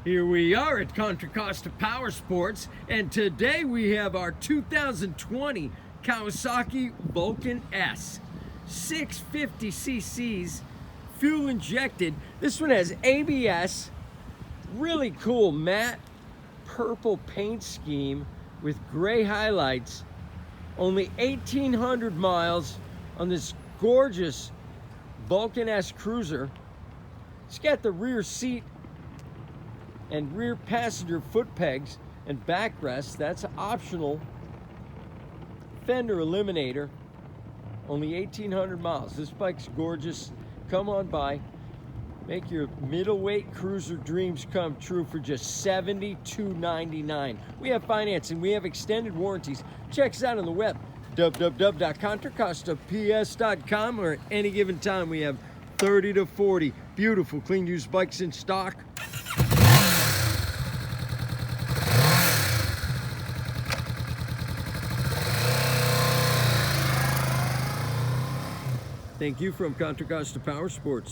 Here we are at Contra Costa Powersports, and today we have our 2020 Kawasaki Vulcan S. 650 cc's, fuel injected. This one has ABS, really cool matte purple paint scheme with gray highlights. Only 1,800 miles on this gorgeous Vulcan S cruiser. It's got the rear seat and rear passenger foot pegs and backrest. That's optional. Fender eliminator. Only 1,800 miles. This bike's gorgeous. Come on by. Make your middleweight cruiser dreams come true for just $72.99. We have financing. We have extended warranties. Check us out on the web, www.contracostaps.com, or at any given time we have 30 to 40 beautiful clean used bikes in stock. Thank you from Contra Costa Powersports.